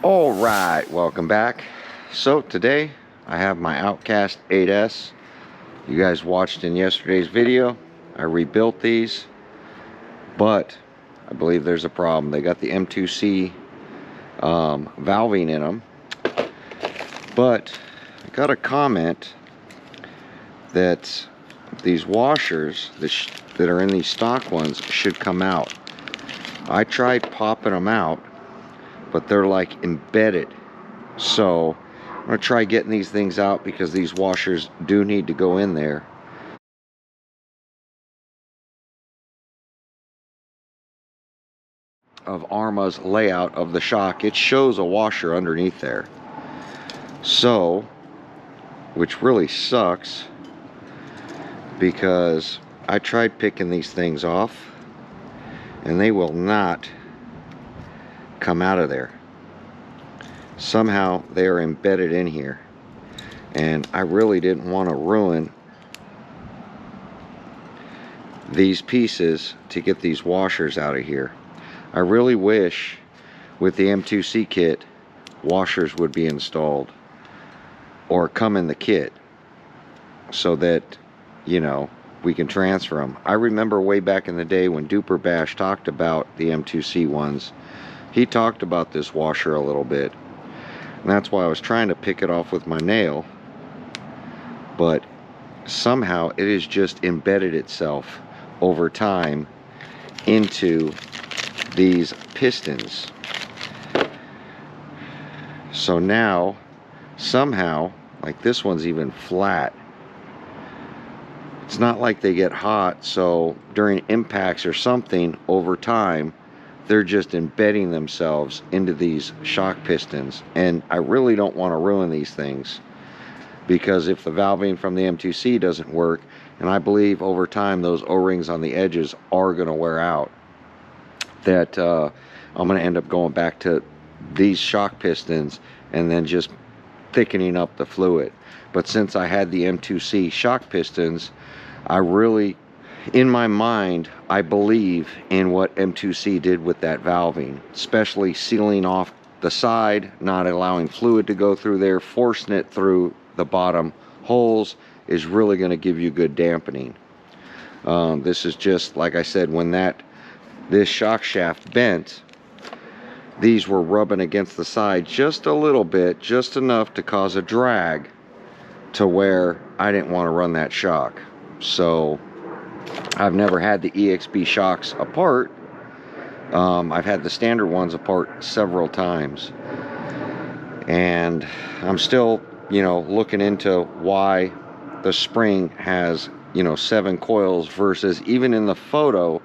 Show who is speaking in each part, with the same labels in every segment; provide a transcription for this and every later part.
Speaker 1: All right, welcome back. So today I have my Outcast 8S. You guys watched in yesterday's video. I rebuilt these, but I believe there's a problem. They got the M2C valving in them, but I got a comment that these washers that are in these stock ones should come out. I tried popping them out, but they're like embedded. So I'm going to try getting these things out because these washers do need to go in there. Of Arrma's layout of the shock, it shows a washer underneath there. So, which really sucks because I tried picking these things off and they will not come out of there. Somehow they are embedded in here, and I really didn't want to ruin these pieces to get these washers out of here. I really wish with the M2C kit washers would be installed or come in the kit so that, you know, we can transfer them. I remember way back in the day when Duper Bash talked about the M2C ones, he talked about this washer a little bit. And that's why I was trying to pick it off with my nail, but somehow it has just embedded itself over time into these pistons. So now somehow, like this one's even flat. It's not like they get hot, so during impacts or something over time they're just embedding themselves into these shock pistons, and I really don't want to ruin these things, because if the valving from the M2C doesn't work, and I believe over time those O-rings on the edges are going to wear out, that I'm going to end up going back to these shock pistons and then just thickening up the fluid. But since I had the M2C shock pistons, I really, in my mind, I believe in what M2C did with that valving, especially sealing off the side, not allowing fluid to go through there, forcing it through the bottom holes is really going to give you good dampening. This is just, like I said, when this shock shaft bent, these were rubbing against the side just a little bit, just enough to cause a drag to where I didn't want to run that shock. So I've never had the EXB shocks apart. I've had the standard ones apart several times, and I'm still, you know, looking into why the spring has, you know, 7 coils versus, even in the photo,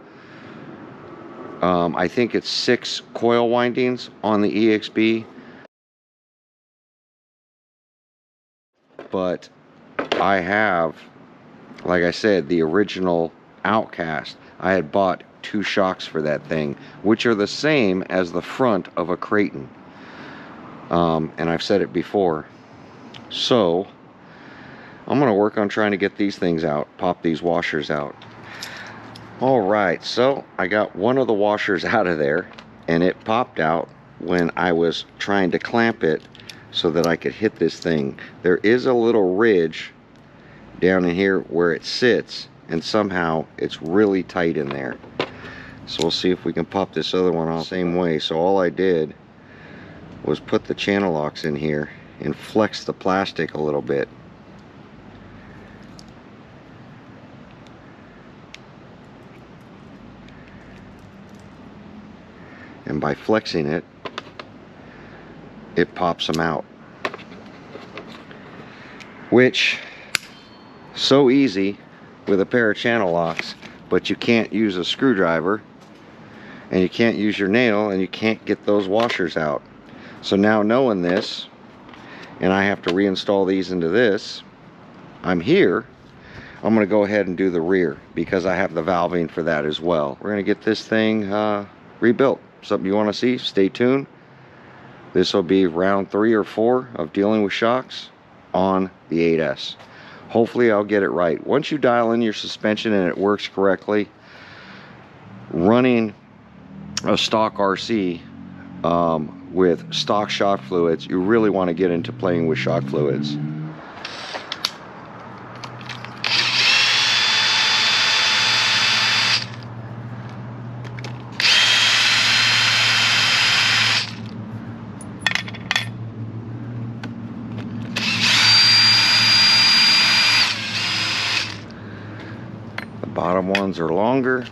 Speaker 1: I think it's 6 coil windings on the EXB. But I have, like I said, the original Outcast. I had bought 2 shocks for that thing, which are the same as the front of a Creighton. And I've said it before. So I'm going to work on trying to get these things out, pop these washers out. All right, so I got one of the washers out of there, and it popped out when I was trying to clamp it so that I could hit this thing. There is a little ridge down in here where it sits, and somehow it's really tight in there. So we'll see if we can pop this other one off the same way. So all I did was put the channel locks in here and flex the plastic a little bit. And by flexing it, it pops them out. Which, so easy with a pair of channel locks, but you can't use a screwdriver, and you can't use your nail, and you can't get those washers out. So now, knowing this, and I have to reinstall these into this, I'm here. I'm going to go ahead and do the rear because I have the valving for that as well. We're going to get this thing rebuilt. Something you want to see, stay tuned. This will be round 3 or 4 of dealing with shocks on the 8S. Hopefully I'll get it right. Once you dial in your suspension and it works correctly, running a stock RC with stock shock fluids, you really want to get into playing with shock fluids. The bottom ones are longer.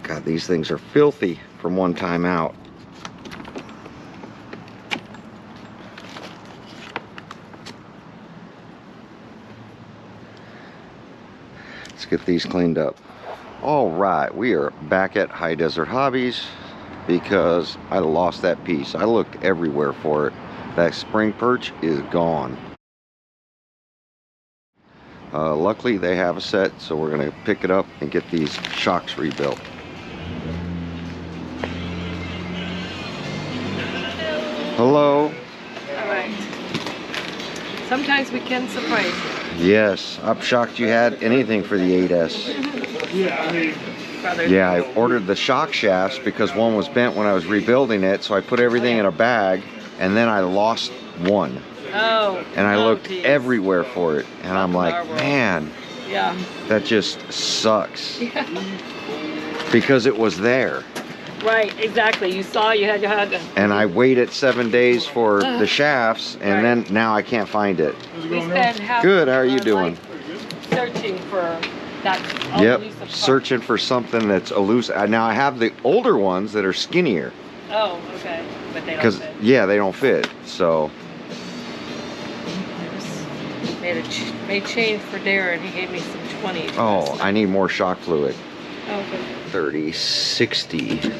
Speaker 1: God, these things are filthy from one time out. Let's get these cleaned up. All right, we are back at High Desert Hobbies because I lost that piece. I looked everywhere for it. That spring perch is gone. Luckily they have a set, so we're gonna pick it up and get these shocks rebuilt. Hello.
Speaker 2: All right. Sometimes we can surprise you.
Speaker 1: Yes, I'm shocked you had anything for the 8S. Yeah, I ordered the shock shafts because one was bent when I was rebuilding it, so I put everything in a bag, and then I lost one.
Speaker 2: Oh.
Speaker 1: And I looked
Speaker 2: geez.
Speaker 1: everywhere for it, and I'm like, man,
Speaker 2: yeah,
Speaker 1: that just sucks.
Speaker 2: Yeah.
Speaker 1: Because it was there.
Speaker 2: Right, exactly. You saw you had to.
Speaker 1: And I waited 7 days for the shafts, and then now I can't find it.
Speaker 2: We spent half.
Speaker 1: Good. How are you doing?
Speaker 2: Searching for that.
Speaker 1: Yep.
Speaker 2: Elusive part.
Speaker 1: Searching for something that's elusive. Now I have the older ones that are skinnier.
Speaker 2: Oh, okay. But they don't
Speaker 1: Because
Speaker 2: fit.
Speaker 1: yeah, they don't fit. So.
Speaker 2: Made change for Darren. He gave me some 20s.
Speaker 1: Oh, I need more shock fluid.
Speaker 2: Oh, okay.
Speaker 1: 30, 60.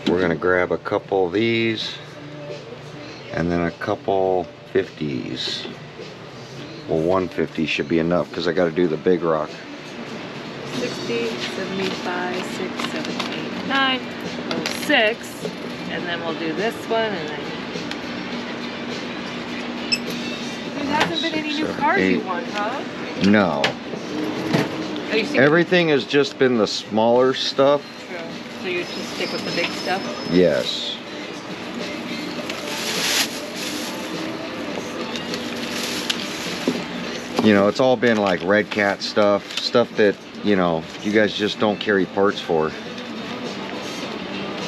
Speaker 1: We're gonna grab a couple of these and then a couple 50s. Well, 150 should be enough because I got to do the big rock.
Speaker 2: 60, 75, 6, 7, 8, 9, 06, and then we'll do this one, and then there hasn't been any new
Speaker 1: 6, 7,
Speaker 2: cars
Speaker 1: 8.
Speaker 2: you want, huh?
Speaker 1: No.
Speaker 2: Are you sticking?
Speaker 1: Everything has just been the smaller stuff.
Speaker 2: True. So you just stick with the big stuff?
Speaker 1: Yes. You know, it's all been like Red Cat stuff that, you know, you guys just don't carry parts for.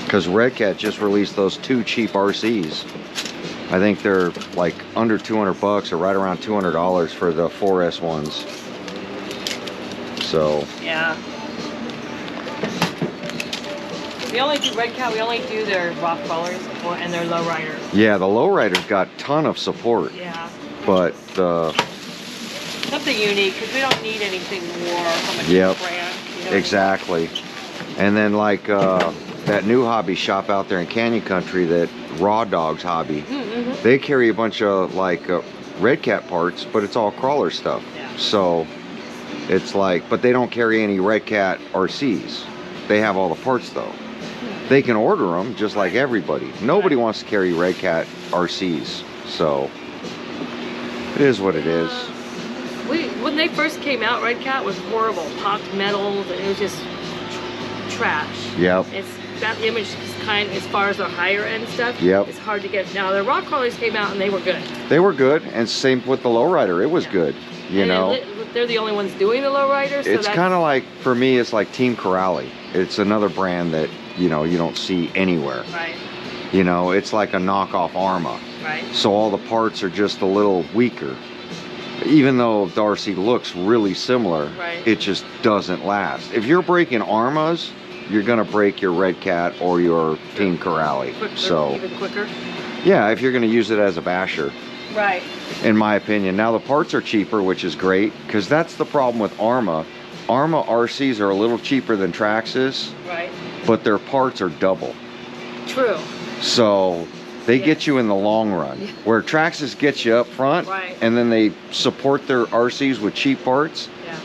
Speaker 1: Because Red Cat just released those 2 cheap RCs. I think they're like under 200 bucks or right around $200 for the 4S ones. So.
Speaker 2: Yeah. We only do Red Cat, we only do their rock crawlers and their lowriders.
Speaker 1: Yeah, the lowriders got a ton of support.
Speaker 2: Yeah.
Speaker 1: But
Speaker 2: something unique, because we don't need anything more from a
Speaker 1: yep,
Speaker 2: brand. You know?
Speaker 1: Exactly. And then like that new hobby shop out there in Canyon Country, that Raw Dogs Hobby, they carry a bunch of like Red Cat parts, but it's all crawler stuff.
Speaker 2: Yeah.
Speaker 1: So it's like, but they don't carry any Red Cat RCs. They have all the parts though. They can order them just like everybody. Nobody wants to carry Red Cat RCs. So it is what it is.
Speaker 2: When they first came out, Red Cat was horrible. Popped metals, and it was just trash.
Speaker 1: Yep.
Speaker 2: That image is kind of, as far as their higher end stuff,
Speaker 1: yep,
Speaker 2: it's hard to get. Now, the rock crawlers came out and they were good.
Speaker 1: They were good, and same with the lowrider. It was good, you know.
Speaker 2: They're the only ones doing the lowriders. So
Speaker 1: it's kind of like, for me, it's like Team Corrali. It's another brand that, you know, you don't see anywhere.
Speaker 2: Right.
Speaker 1: You know, it's like a knockoff Arrma.
Speaker 2: Right.
Speaker 1: So all the parts are just a little weaker. Even though the RC looks really similar,
Speaker 2: right,
Speaker 1: it just doesn't last. If you're breaking Arrmas, you're gonna break your Red Cat or your Team Corrali. So
Speaker 2: even quicker.
Speaker 1: Yeah, if you're gonna use it as a basher.
Speaker 2: Right.
Speaker 1: In my opinion. Now the parts are cheaper, which is great, because that's the problem with Arrma. Arrma RCs are a little cheaper than Traxxas.
Speaker 2: Right.
Speaker 1: But their parts are double.
Speaker 2: True.
Speaker 1: So they get you in the long run. Where Traxxas gets you up front,
Speaker 2: right, and
Speaker 1: then they support their RCs with cheap parts.
Speaker 2: Yeah.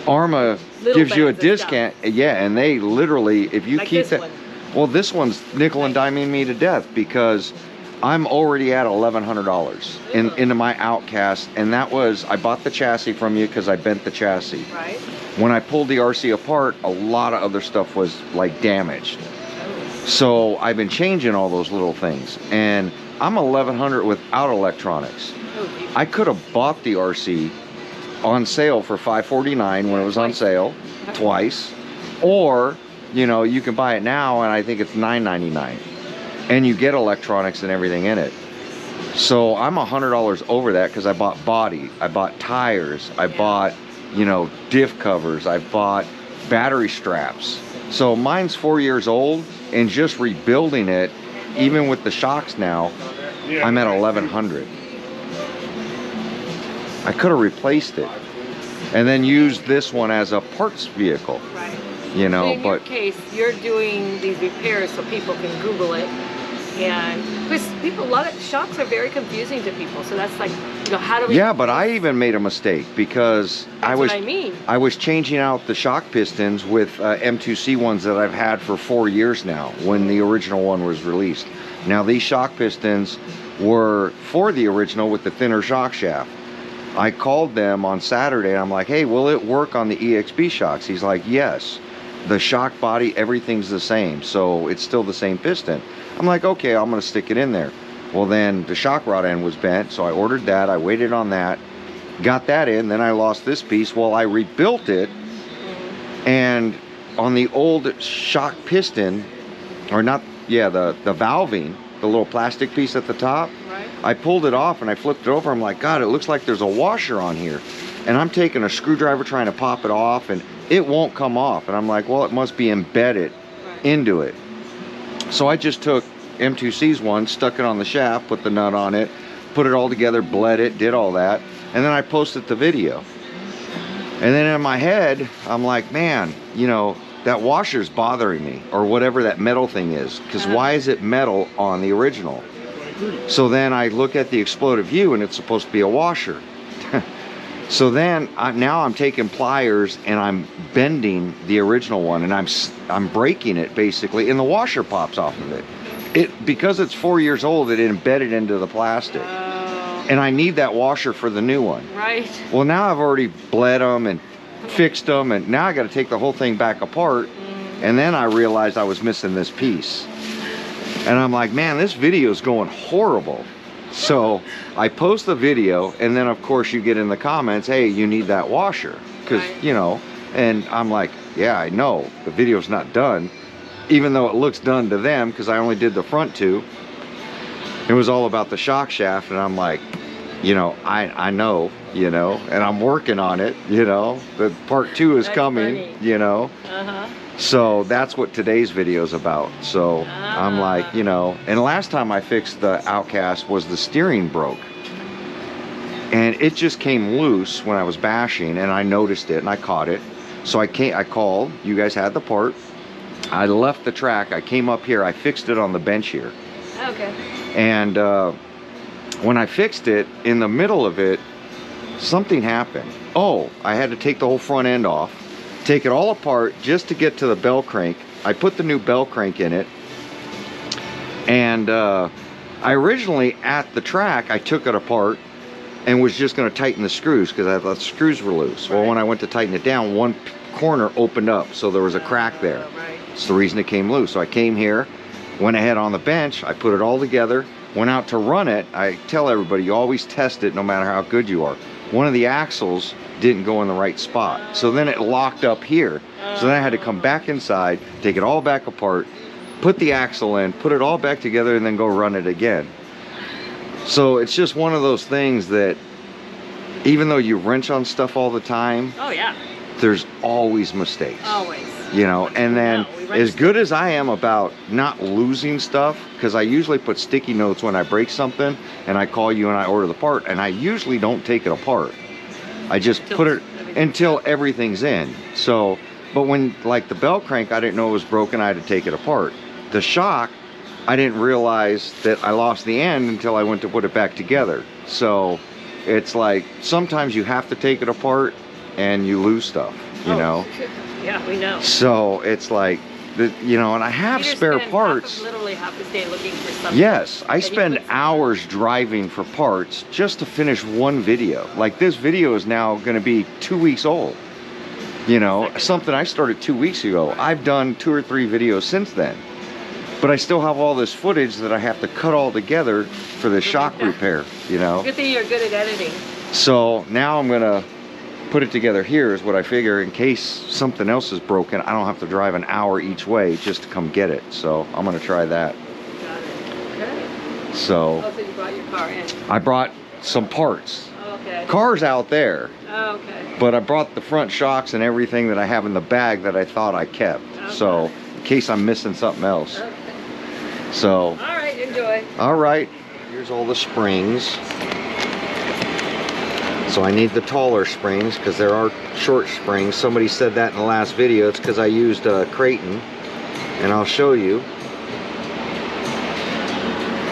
Speaker 1: Arrma gives you a discount. Yeah, and they literally, if you like keep that. Well, this one's nickel and diming me to death, because I'm already at $1,100 into my Outcast, and that was, I bought the chassis from you because I bent the chassis.
Speaker 2: Right.
Speaker 1: When I pulled the RC apart, a lot of other stuff was like damaged. So I've been changing all those little things, and I'm $1,100 without electronics. I could have bought the RC on sale for $549 when it was on sale twice, or you know, you can buy it now and I think it's $9.99, and you get electronics and everything in it. So I'm $100 over that because I bought body, I bought tires, I bought, you know, diff covers, I bought battery straps. So mine's 4 years old, and just rebuilding it, even with the shocks now, I'm at $1,100. I could have replaced it and then used this one as a parts vehicle.
Speaker 2: Right.
Speaker 1: You know,
Speaker 2: so in
Speaker 1: but
Speaker 2: your case, you're doing these repairs so people can Google it, and because people, a lot of shocks are very confusing to people. So that's like, you know, how do we?
Speaker 1: Yeah, but I even made a mistake because
Speaker 2: That's what I mean.
Speaker 1: I was changing out the shock pistons with M2C ones that I've had for 4 years now when the original one was released. Now these shock pistons were for the original with the thinner shock shaft. I called them on Saturday and I'm like, hey, will it work on the EXB shocks? He's like, yes. The shock body, everything's the same, so it's still the same piston. I'm like, okay, I'm gonna stick it in there. Well, then the shock rod end was bent, so I ordered that. I waited on that, got that in, then I lost this piece. Well, I rebuilt it, and on the old shock piston, or not, yeah, the valving, the little plastic piece at the top,
Speaker 2: Right.
Speaker 1: I pulled it off and I flipped it over. I'm like, God, it looks like there's a washer on here. And I'm taking a screwdriver trying to pop it off, and it won't come off. And I'm like, well, it must be embedded into it. So I just took M2C's one, stuck it on the shaft, put the nut on it, put it all together, bled it, did all that, and then I posted the video. And then in my head, I'm like, man, you know, that washer's bothering me, or whatever that metal thing is, because why is it metal on the original? So then I look at the exploded view, and it's supposed to be a washer. So then now I'm taking pliers and I'm bending the original one, and I'm breaking it basically, and the washer pops off of it. Because it's 4 years old, it embedded into the plastic. And I need that washer for the new one.
Speaker 2: Right.
Speaker 1: Well, now I've already bled them and fixed them, and now I got to take the whole thing back apart. And then I realized I was missing this piece. And I'm like, man, this video is going horrible. So I post the video, and then of course you get in the comments, hey, you need that washer, because you know, and I'm like, yeah, I know the video's not done, even though it looks done to them, because I only did the front two. It was all about the shock shaft, and I'm like, you know, I know, you know, and I'm working on it, you know, the part 2 is coming, funny. You know. So that's what today's video is about. So I'm like, you know, and last time I fixed the Outcast was the steering broke, and it just came loose when I was bashing, and I noticed it and I caught it. So I called, you guys had the part, I left the track, I came up here, I fixed it on the bench here.
Speaker 2: Okay.
Speaker 1: And when I fixed it, in the middle of it, something happened. Oh, I had to take the whole front end off, take it all apart just to get to the bell crank. I put the new bell crank in it, and I originally at the track I took it apart and was just going to tighten the screws because I thought the screws were loose. Well, when I went to tighten it down, one corner opened up, so there was a crack there. That's the reason it came loose. So I came here, went ahead on the bench, I put it all together, went out to run it. I tell everybody, you always test it no matter how good you are. One of the axles didn't go in the right spot, so then it locked up here. So then I had to come back inside, take it all back apart, put the axle in, put it all back together, and then go run it again. So it's just one of those things that even though you wrench on stuff all the time,
Speaker 2: oh yeah,
Speaker 1: there's always mistakes.
Speaker 2: Always.
Speaker 1: You know, and then as good as I am about not losing stuff, because I usually put sticky notes when I break something, and I call you and I order the part, and I usually don't take it apart. I just put it until everything's in. So, but when like the bell crank, I didn't know it was broken, I had to take it apart. The shock, I didn't realize that I lost the end until I went to put it back together. So it's like sometimes you have to take it apart and you lose stuff, you know.
Speaker 2: Yeah, we know.
Speaker 1: So it's like, you know, and I have
Speaker 2: Peter
Speaker 1: spare
Speaker 2: spent
Speaker 1: parts.
Speaker 2: literally half his day looking for something.
Speaker 1: Yes, I
Speaker 2: that he
Speaker 1: spend
Speaker 2: puts in.
Speaker 1: hours driving for parts just to finish one video. Like this video is now going to be 2 weeks old. You know, something I started 2 weeks ago. I've done 2 or 3 videos since then. But I still have all this footage that I have to cut all together for the shock repair, you know.
Speaker 2: Good thing you're good at editing.
Speaker 1: So now I'm gonna put it together here is what I figure, in case something else is broken, I don't have to drive an hour each way just to come get it. So I'm gonna try that.
Speaker 2: Got it. Okay.
Speaker 1: So
Speaker 2: Oh, so you brought your car in.
Speaker 1: I brought some parts.
Speaker 2: Okay.
Speaker 1: Car's out there.
Speaker 2: Oh, okay.
Speaker 1: But I brought the front shocks and everything that I have in the bag that I thought I kept.
Speaker 2: Okay.
Speaker 1: So in case I'm missing something else.
Speaker 2: Okay.
Speaker 1: So.
Speaker 2: All right, enjoy.
Speaker 1: All right, here's all the springs. So I need the taller springs because there are short springs. Somebody said that in the last video. It's because I used Creighton. And I'll show you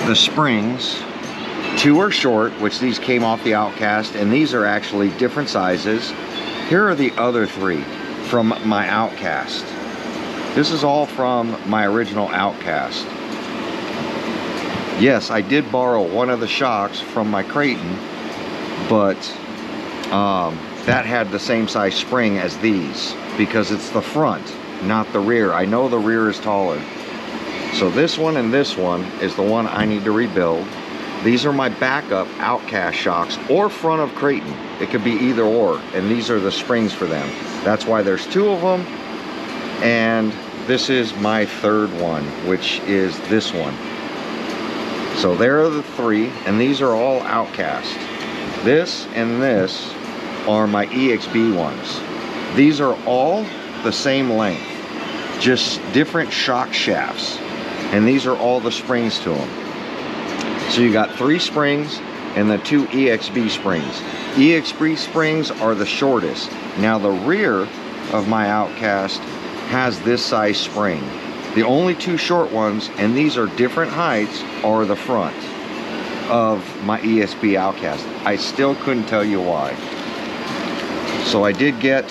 Speaker 1: the springs. 2 are short, which these came off the Outcast, and these are actually different sizes. Here are the other 3 from my Outcast. This is all from my original Outcast. Yes, I did borrow one of the shocks from my Creighton, but that had the same size spring as these because it's the front, not the rear. I know the rear is taller. So this one and this one is the one I need to rebuild. These are my backup Outcast shocks or front of Creighton. It could be either or, and these are the springs for them. That's why there's 2 of them, and this is my 3rd one, which is this one. So there are the 3, and these are all Outcast. This and this are my EXB ones. These are all the same length, just different shock shafts. And these are all the springs to them. So you got 3 springs and the 2 EXB springs. EXB springs are the shortest. Now the rear of my Outcast has this size spring. The only 2 short ones, and these are different heights, are the front of my ESB Outcast. I still couldn't tell you why. So I did get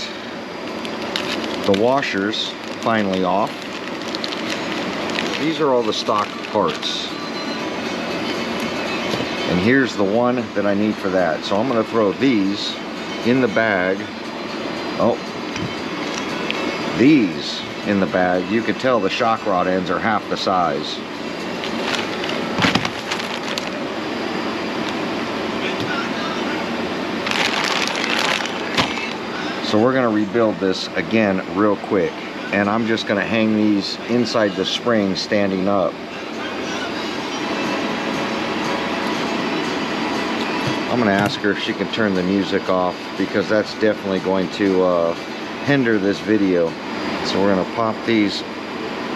Speaker 1: the washers finally off. These are all the stock parts. And here's the one that I need for that. So I'm going to throw these in the bag. Oh, these in the bag. You can tell the shock rod ends are half the size. So we're going to rebuild this again real quick. And I'm just going to hang these inside the spring standing up. I'm going to ask her if she can turn the music off, because that's definitely going to hinder this video. So we're going to pop these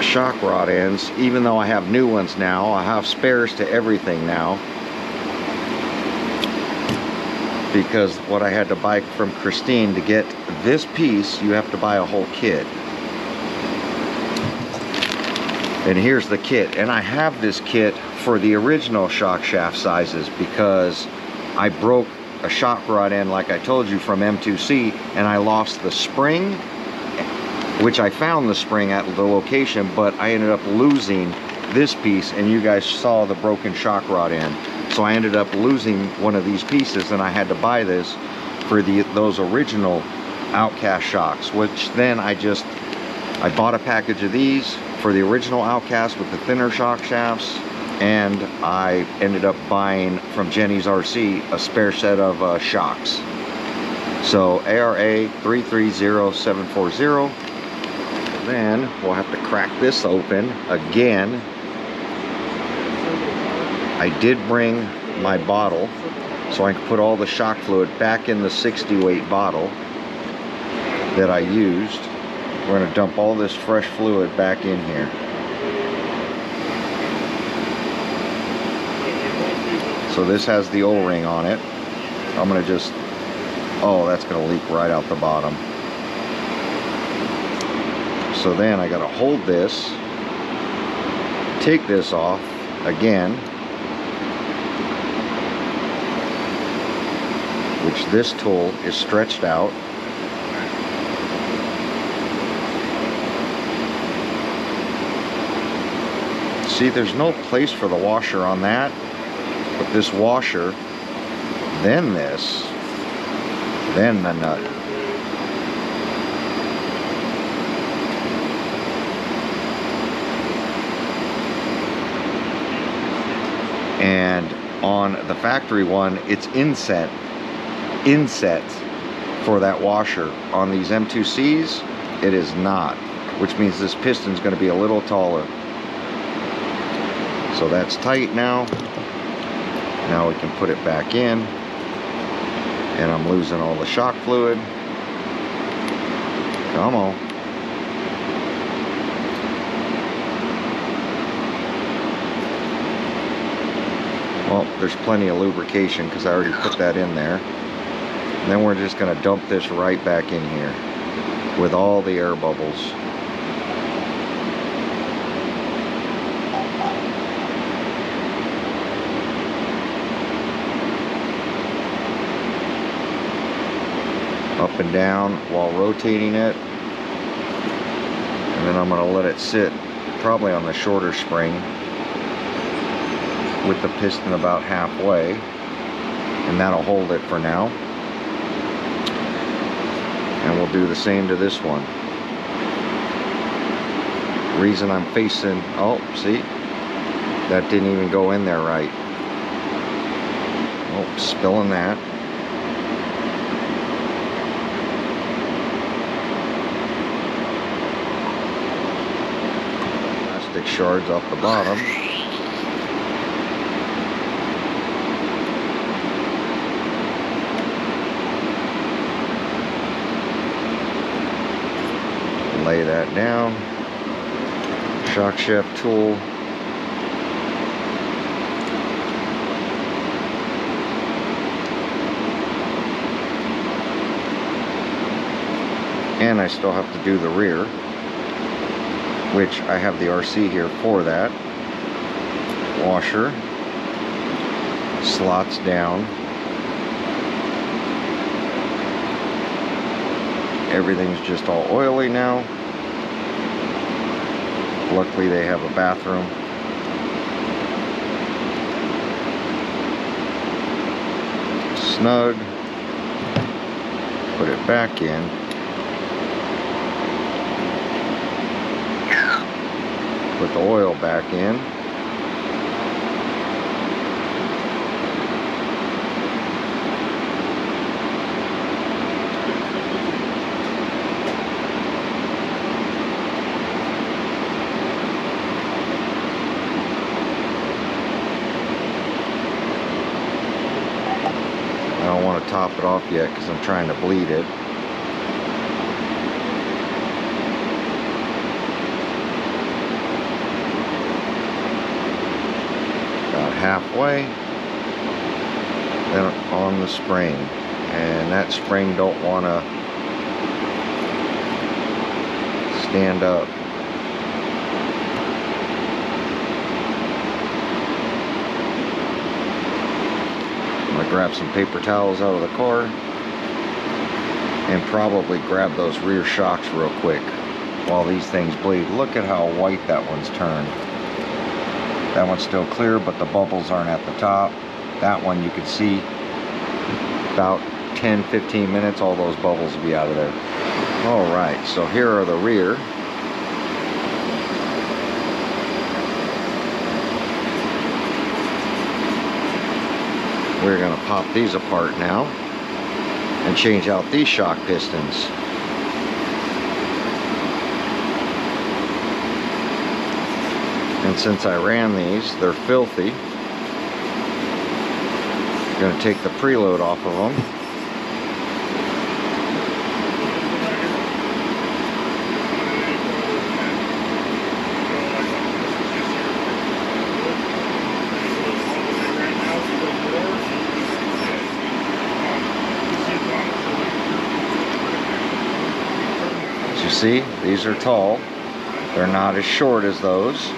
Speaker 1: shock rod ends. Even though I have new ones now, I have spares to everything now, because what I had to buy from Christine to get this piece, you have to buy a whole kit. And here's the kit. And I have this kit for the original shock shaft sizes because I broke a shock rod end, like I told you, from M2C, and I lost the spring, which I found the spring at the location, but I ended up losing this piece, and you guys saw the broken shock rod end. So I ended up losing one of these pieces, and I had to buy this for those original Outcast shocks, which then I bought a package of these for the original Outcast with the thinner shock shafts, and I ended up buying from Jenny's RC a spare set of shocks. So ARA 330740. Then we'll have to crack this open again. I did bring my bottle so I can put all the shock fluid back in the 60 weight bottle that I used. We're going to dump all this fresh fluid back in here. So this has the O-ring on it. I'm going to just, oh, that's going to leak right out the bottom. So then I got to hold this, take this off again, which this tool is stretched out. See, there's no place for the washer on that, but this washer, then this, then the nut. And on the factory one, it's insets for that washer. On these M2Cs, it is not, which means this piston's going to be a little taller. So that's tight now. Now we can put it back in, and I'm losing all the shock fluid. Come on. Well, there's plenty of lubrication because I already put that in there. And then we're just going to dump this right back in here with all the air bubbles. Up and down while rotating it. And then I'm going to let it sit probably on the shorter spring with the piston about halfway, and that'll hold it for now. And we'll do the same to this one. Reason I'm facing, oh, see, that didn't even go in there right. Oh, spilling that. Plastic shards off the bottom. Lay that down. Shock shaft tool. And I still have to do the rear, which I have the RC here for that. Washer. Slots down. Everything's just all oily now. Luckily they have a bathroom. Snug. Put it back in. Put the oil back in. I don't want to top it off yet because I'm trying to bleed it. About halfway. Then on the spring. And that spring don't want to stand up. Grab some paper towels out of the car and probably grab those rear shocks real quick while these things bleed. Look at how white that one's turned. That one's still clear, but the bubbles aren't at the top. That one you can see about 10-15 minutes, all those bubbles will be out of there. All right, so here are the rear. We're going to pop these apart now and change out these shock pistons. And since I ran these, they're filthy. I'm going to take the preload off of them. You see, these are tall. They're not as short as those.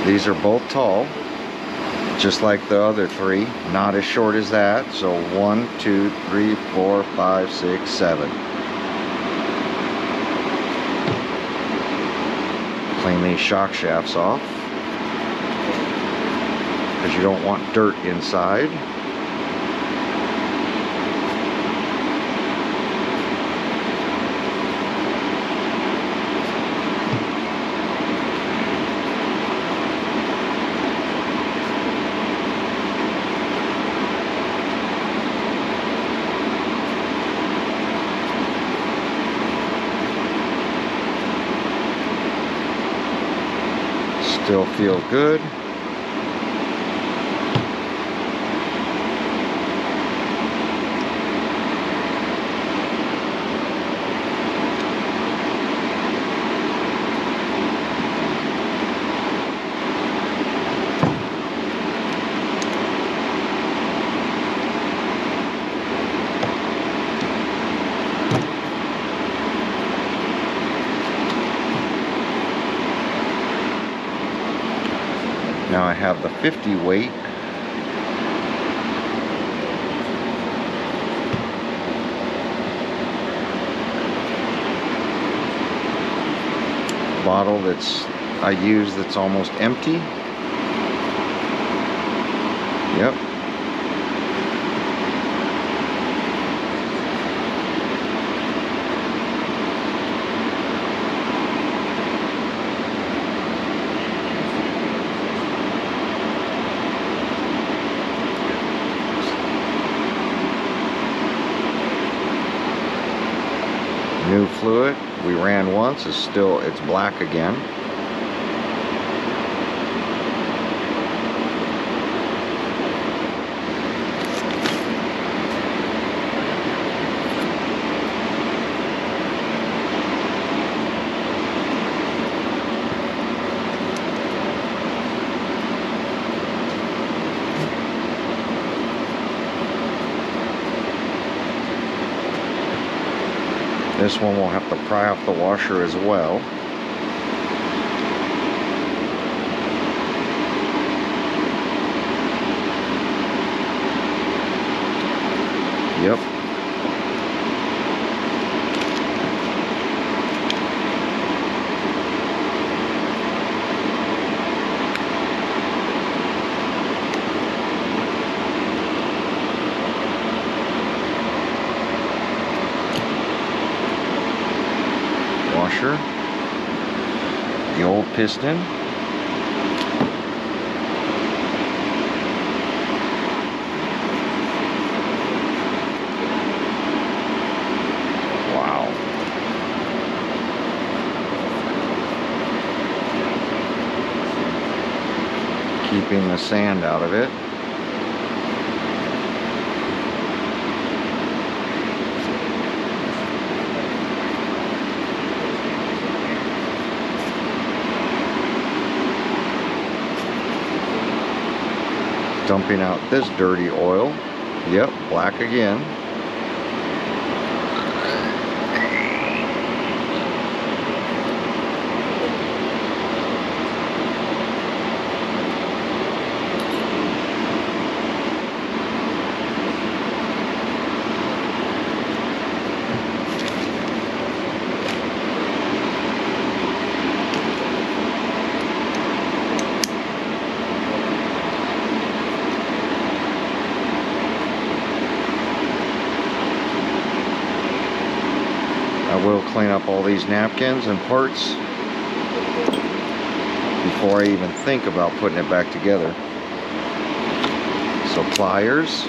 Speaker 1: These are both tall, just like the other three. Not as short as that. So 1, 2, 3, 4, 5, 6, 7. Clean these shock shafts off because you don't want dirt inside. Still feel good. Now I have the 50 weight. Bottle I use that's almost empty. Yep. New fluid we ran once it's black again. This one will have to pry off the washer as well. Yep. Washer, the old piston, wow, keeping the sand out of it. Dumping out this dirty oil. Yep, black again. I will clean up all these napkins and parts before I even think about putting it back together. So pliers.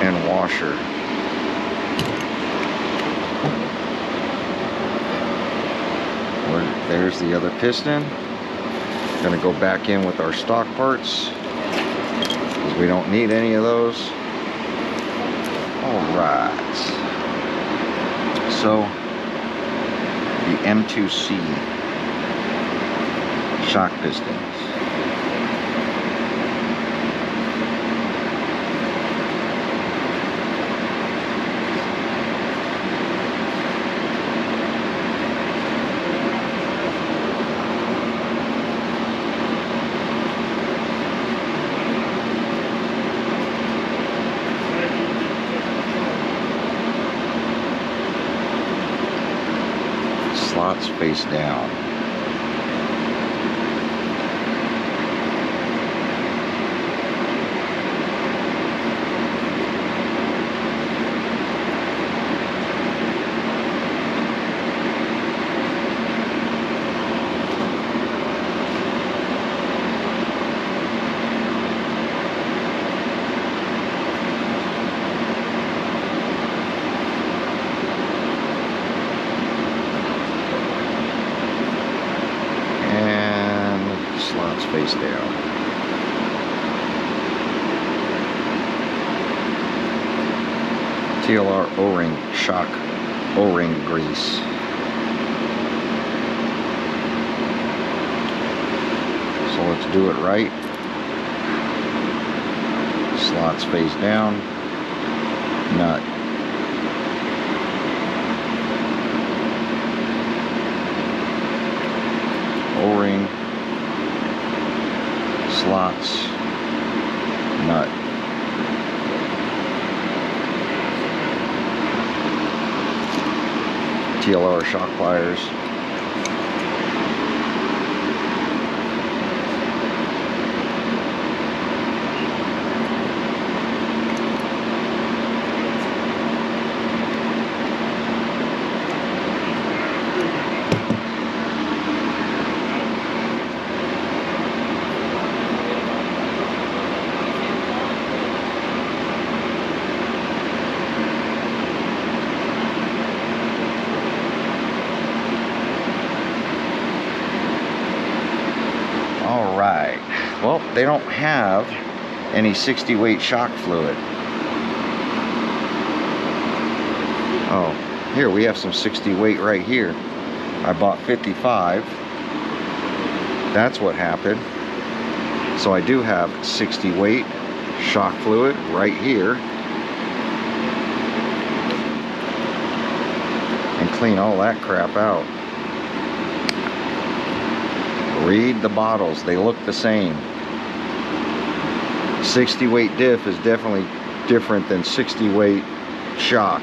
Speaker 1: And washer. There's the other piston. Gonna go back in with our stock parts because we don't need any of those. Alright, so the M2C shock pistons. slots face down. Slots face down. TLR O-ring shock O-ring grease. So let's do it right. Slots face down. Nut. O-ring. Slots, nut. TLR shock pliers. Alright, well, they don't have any 60 weight shock fluid. Oh, here we have some 60 weight right here. I bought 55. That's what happened. So I do have 60 weight shock fluid right here. And clean all that crap out. Read the bottles, they look the same. 60 weight diff is definitely different than 60 weight shock.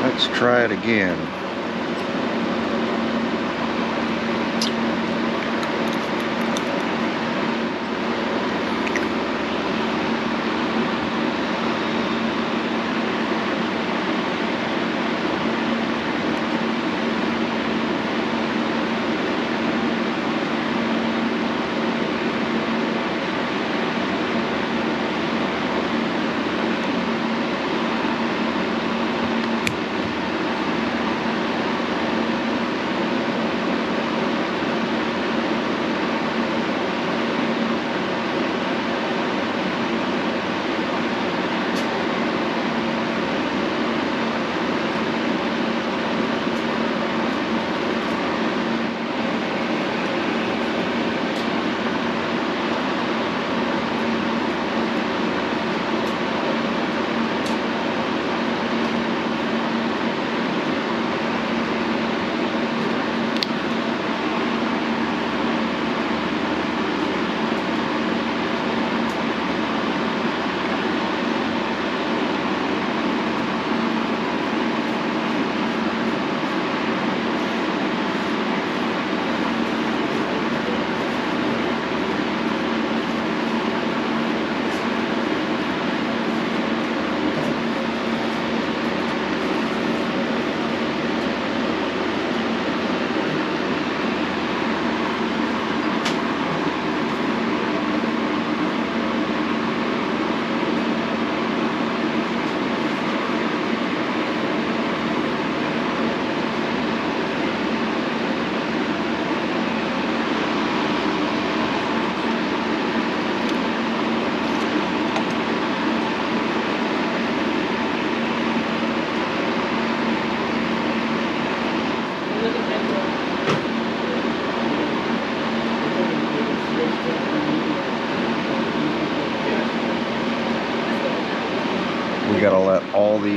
Speaker 1: Let's try it again.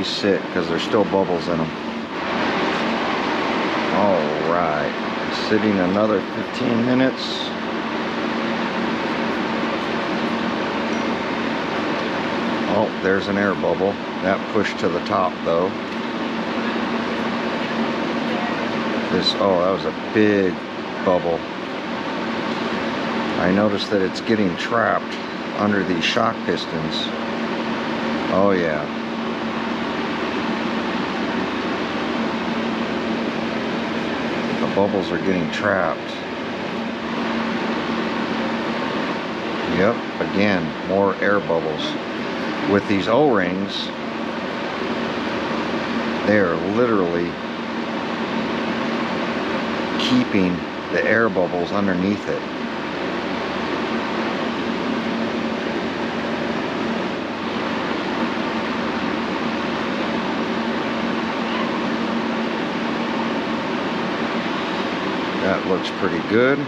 Speaker 1: these sit because there's still bubbles in them. Alright, sitting another 15 minutes. Oh, there's an air bubble. That pushed to the top though. Oh, that was a big bubble. I noticed that it's getting trapped under these shock pistons. Oh yeah. The bubbles are getting trapped. Yep, again, more air bubbles. With these O-rings, they are literally keeping the air bubbles underneath it. That looks pretty good.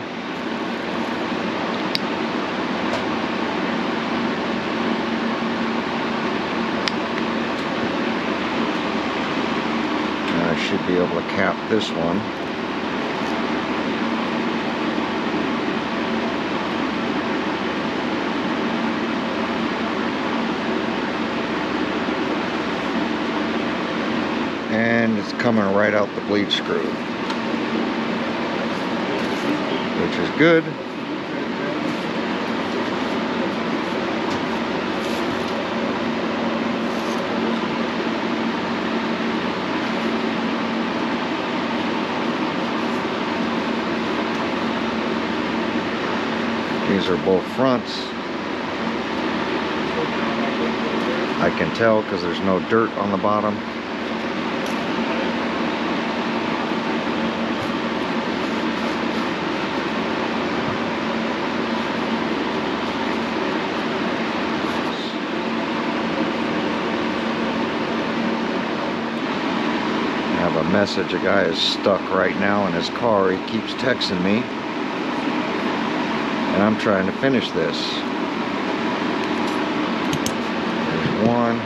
Speaker 1: I should be able to cap this one. And it's coming right out the bleed screw, which is good. These are both fronts. I can tell because there's no dirt on the bottom. I have a message. A guy is stuck right now in his car. He keeps texting me. And I'm trying to finish this. There's one.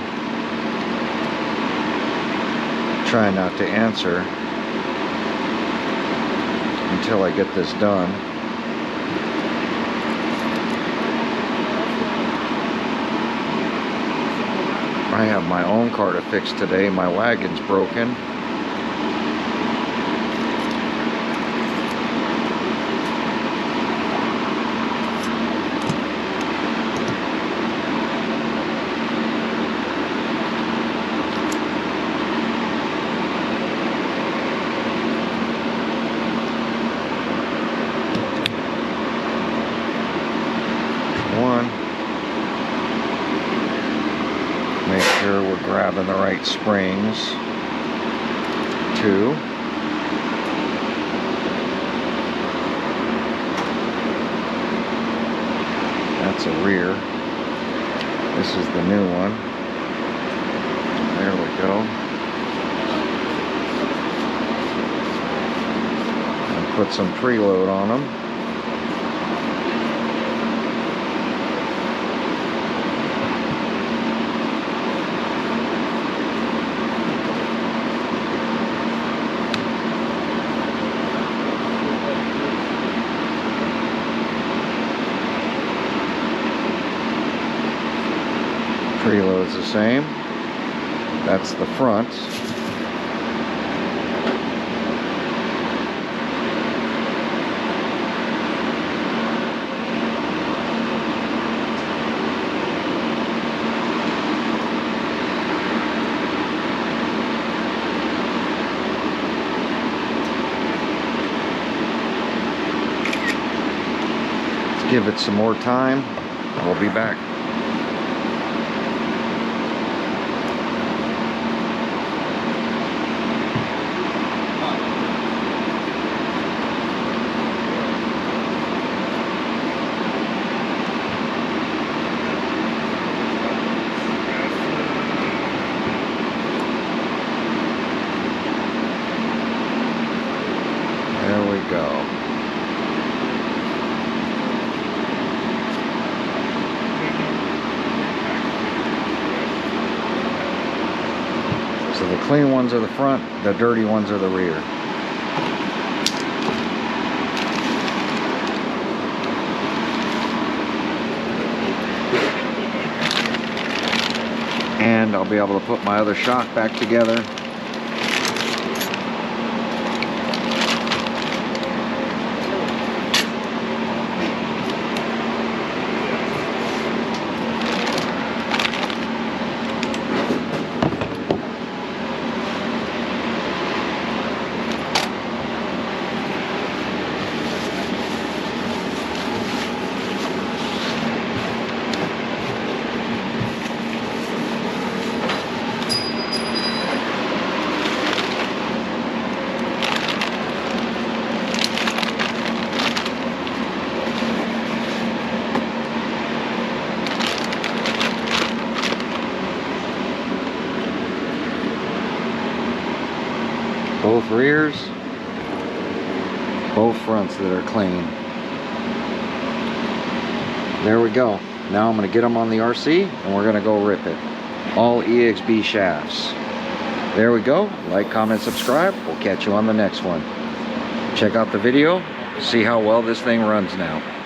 Speaker 1: Trying not to answer until I get this done. I have my own car to fix today. My wagon's broken. Make sure we're grabbing the right springs. 2. That's a rear. This is the new one. There we go. And put some preload on them. Preload's the same. That's the front. Let's give it some more time. We'll be back. There we go. The clean ones are the front, the dirty ones are the rear. And I'll be able to put my other shock back together. Both rears, both fronts that are clean. There we go. Now I'm going to get them on the RC and we're going to go rip it. All EXB shafts. There we go. Like, comment, subscribe. We'll catch you on the next one. Check out the video. See how well this thing runs now.